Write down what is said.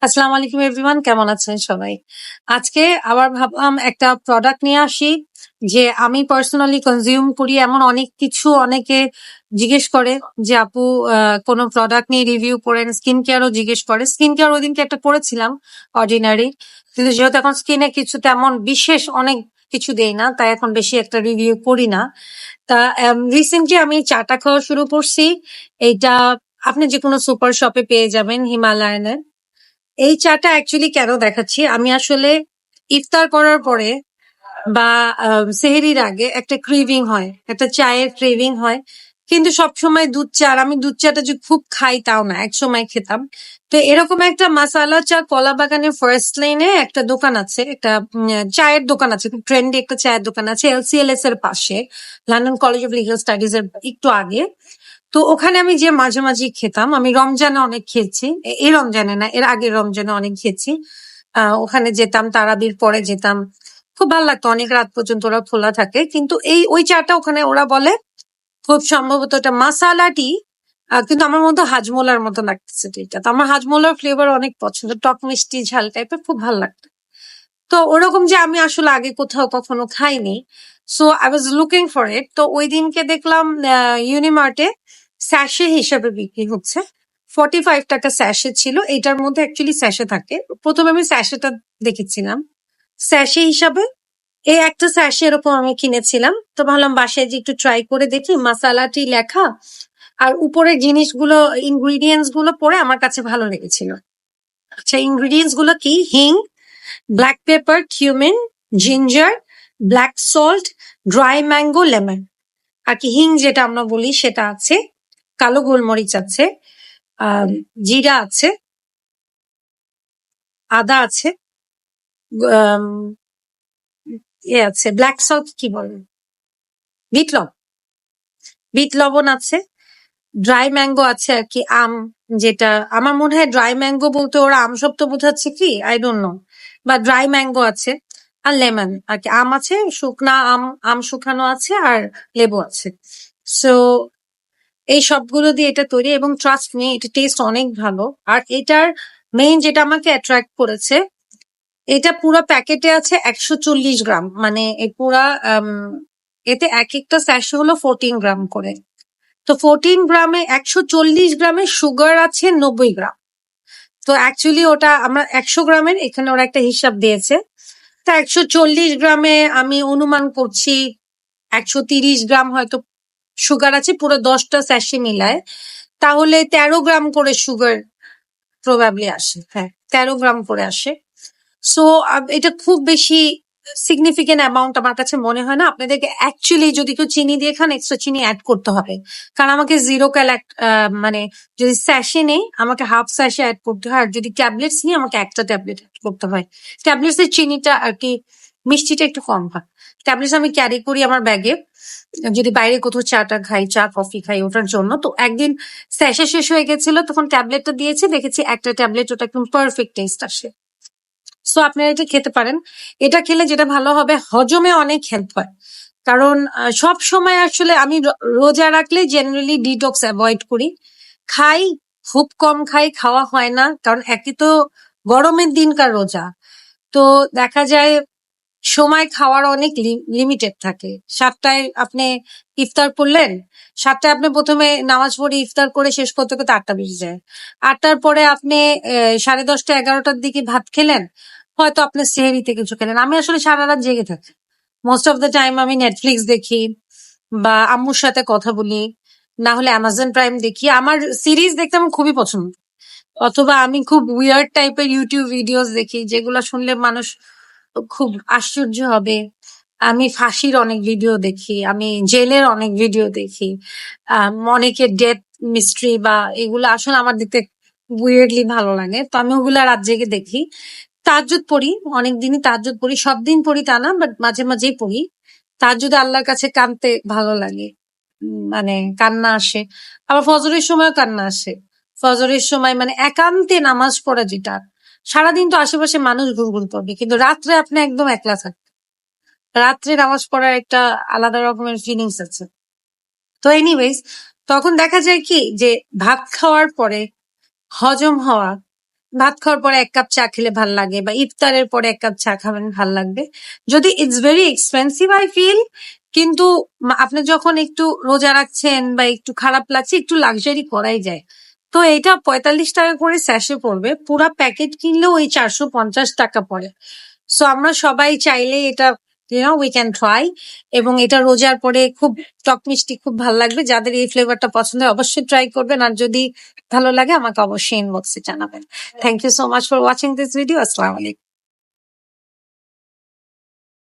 আসসালামু আলাইকুম এভরিওয়ান, কেমন আছেন সবাই? আজকে আবার ভাবলাম একটা প্রোডাক্ট নিয়ে আসি যে আমি পার্সোনালি কনজিউম করি। এমন অনেক কিছু অনেকে জিজ্ঞেস করে যে আপু কোনো প্রোডাক্ট নিয়ে রিভিউ করেন, স্কিন কেয়ারও জিজ্ঞেস করে। স্কিন কেয়ার ওইদিনকে একটা করেছিলাম অর্ডিনারি, কিন্তু যেহেতু এখন স্কিনে কিছু তেমন বিশেষ অনেক কিছু দেই না, তাই এখন বেশি একটা রিভিউ করি না। তা রিসেন্টলি আমি চাটা খাওয়া শুরু করছি। এইটা আপনি যে কোনো সুপার শপে পেয়ে যাবেন, হিমালয়ানের। এই চাটা অ্যাকচুয়ালি কেন দেখাচ্ছি, আমি আসলে ইফতার করার পরে বা সেহেরির আগে একটা ক্রেভিং হয়, একটা চায়ের ক্রেভিং হয়। কিন্তু সবসময় দুধ চা, আর আমি দুধ চাটা যে খুব খাই তাও না, এক সময় খেতাম। তো এরকম একটা মাসালা চা কলা বাগানের ফার্স্ট লাইনে একটা দোকান আছে, একটা চায়ের দোকান আছে, খুব ট্রেন্ডি একটা চায়ের দোকান আছে এলসিএলএস এর পাশে, London college of legal studies এর একটু আগে। তো ওখানে আমি যে মাঝে মাঝে খেতাম, আমি রমজানে অনেক খেয়েছি, এই রমজানে না, এর আগের রমজানে অনেক খেয়েছি। ওখানে যেতাম, তারাবির পরে যেতাম, খুব ভালো লাগতো, অনেক রাত পর্যন্ত ওরা খোলা থাকে। কিন্তু ওই চাটা ওখানে ওরা বলে খুব সম্ভবত এটা মাসালাটি, কিন্তু আমার মতো হাজমোলার মতো লাগতেছে এটা। তো আমার হাজমোলার ফ্লেভার অনেক পছন্দ, টক মিষ্টি ঝাল টাইপের, খুব ভালো লাগতো। তো ওরকম যে আমি আসলে আগে কোথাও কখনো খাইনি, so I was looking for it. তো ওই দিনকে দেখলাম ইউনিমার্টে স্যাশে হিসাবে বিক্রি হচ্ছে। 45 টাকা স্যাশে ছিল, এটার মধ্যে অ্যাকচুয়ালি স্যাশে থাকে। প্রথমে আমি স্যাশেটা দেখেছিলাম স্যাশে হিসাবে, এই একটা স্যাশে এরকম আমি কিনেছিলাম। তো ভাবলাম বাসায় যে একটু ট্রাই করে দেখি, মাসালাটি লেখা আর উপরের জিনিসগুলো, ইনগ্রিডিয়েন্টস গুলো পরে আমার কাছে ভালো লেগেছিল। আচ্ছা, ইনগ্রিডিয়েন্টস গুলো কি? Hing, black pepper, cumin, ginger, black salt, dry mango, lemon. আর কি হিং যেটা আমরা বলি সেটা আছে, কালো গোলমরিচ আছে, জিরা আছে, আদা আছে, আম, আছে ব্ল্যাক সল্ট, কি বলে, বিট লবণ, বিট লবণ আছে, ড্রাই ম্যাঙ্গো আছে আর কি, আম। যেটা আমার মনে হয় ড্রাই ম্যাঙ্গো বলতে ওরা আম সপ্তাহ বোঝাচ্ছে কি, আই ডোন্ট নো, বা ড্রাই ম্যাঙ্গো আছে। আর লেমন আর কি, আম আছে, শুকনা আম, আম শুকানো আছে, আর লেবু আছে। সো এই সবগুলো দিয়ে এটা তৈরি, এবং ট্রাস্ট মি এটা টেস্ট অনেক ভালো। আর এটার মেইন যেটা আমাকে অ্যাট্রাক্ট করেছে, এটা পুরো প্যাকেটে আছে 140 গ্রাম, মানে এই পুরা এতে এক একটা স্যাশে হলো 14 গ্রাম করে। তো 14 গ্রামে 140 গ্রামের সুগার আছে 90 গ্রাম। তো অ্যাকচুয়ালি ওটা আমরা 100 গ্রামের, এখানে ওরা একটা হিসাব দিয়েছে। তা 140 গ্রামে আমি অনুমান করছি 130 গ্রাম হয়তো সুগার আছে পুরো 10টা স্যাশে মিলায়। তাহলে 13 গ্রাম করে সুগার প্রবাবলি আসে, হ্যাঁ 13 গ্রাম করে আসে। সো এটা খুব বেশি সিগনিফিকেন্ট অ্যামাউন্ট আমার কাছে মনে হয় না। আপনাদেরকে অ্যাকচুয়ালি যদি কেউ চিনি দিয়ে খান, এক্সট্রা চিনি অ্যাড করতে হবে, কারণ আমাকে 0 ক্যাল মানে যদি স্যাশে নেই আমাকে হাফ স্যাশে অ্যাড করতে হয়, আর যদি ট্যাবলেটস নিই আমাকে একটা ট্যাবলেট অ্যাড করতে হয়। ট্যাবলেটস এর চিনিটা আর কি, মিষ্টিটা একটু কম হয়। ট্যাবলেটস আমি ক্যারি করি আমার ব্যাগে, যদি বাইরে কোথাও চাটা খাই, চা কফি খাই, ওটার জন্য। তো একদিন স্যাশে শেষ হয়ে গেছিল, তখন ট্যাবলেটটা দিয়েছে, দেখেছি একটা ট্যাবলেট ওটা একদম পারফেক্ট টেস্ট আসে। সো আপনারা এটা খেতে পারেন। এটা খেলে যেটা ভালো হবে, হজমে অনেক হেল্প হয়। কারণ সব সময় আসলে আমি রোজা রাখলে জেনারেলি ডিটক্স অ্যাভয়েড করি, খাই খুব কম খাই, খাওয়া হয় না, কারণ একই তো গরমের দিনকার রোজা। তো দেখা যায় সময় খাওয়ার অনেক লিমিটেড থাকে। 7টায় আপনি ইফতার করলেন, 7টায় আপনি প্রথমে নামাজ পড়ে ইফতার করে শেষ করতে করতে 8টা বেজে যায়। 8টার পরে আপনি 10:30 11টার দিকে ভাত খেলেন, হয়তো আপনি সেহরিতে কিছু খেলেন। আমি আসলে সারা রাত জেগে থাকি, মোস্ট অফ দ্য টাইম আমি নেটফ্লিক্স দেখি বা আম্মুর সাথে কথা বলি, না হলে অ্যামাজন প্রাইম দেখি। আমার সিরিজ দেখতে আমার খুবই পছন্দ, অথবা আমি খুব উইয়ার্ড টাইপের ইউটিউব ভিডিওস দেখি যেগুলো শুনলে মানুষ খুব আশ্চর্য হবে। আমি ফাঁসির অনেক ভিডিও দেখি, আমি জেলের অনেক ভিডিও দেখি, অনেকের ডেথ মিস্ট্রি বা এগুলো আসলে আমার দেখতে উইয়ার্ডলি ভালো লাগে, তো আমি ওগুলা রাত জেগে দেখি। তাহাজ্জুদ পড়ি, অনেকদিনই তাহাজ্জুদ পড়ি, সব দিন পড়ি তা না, বাট মাঝে মাঝেই পড়ি। তাহাজ্জুদে আল্লাহর কাছে কাঁদতে ভালো লাগে, মানে কান্না আসে। আবার ফজরের সময় কান্না আসে। ফজরের সময় মানে একান্তে নামাজ পড়া যেটা, সারাদিন তো আশেপাশে মানুষ ঘুরঘুর করবে, কিন্তু রাত্রে আপনি একদম একলা থাকবেন। রাত্রে নামাজ পড়ার একটা আলাদা রকমের ফিলিংস আছে। তো এনিওয়েজ, তখন দেখা যায় কি যে ভাত খাওয়ার পরে হজম হওয়া ভাত খাওয়ার পরে 1 কাপ চা খেলে ভাল লাগে বা ইফতারের পরে 1 কাপ চা খাবেন ভাল লাগবে। যদি it's very expensive I feel, কিন্তু আপনি যখন একটু রোজা রাখছেন বা একটু খারাপ লাগছে একটু লাক্সারি করাই যায়। তো এটা 45 টাকা করে স্যাশে পড়বে, পুরা প্যাকেট কিনলেও ওই 450 টাকা পড়ে। সো আমরা সবাই চাইলে এটা উই ক্যান ট্রাই, এবং এটা রোজার পরে খুব টক মিষ্টি খুব ভালো লাগবে। যাদের এই ফ্লেভারটা পছন্দ হয় অবশ্যই ট্রাই করবেন, আর যদি ভালো লাগে আমাকে অবশ্যই ইনবক্সে জানাবেন। Thank you so much for watching this video. আসসালামু আলাইকুম।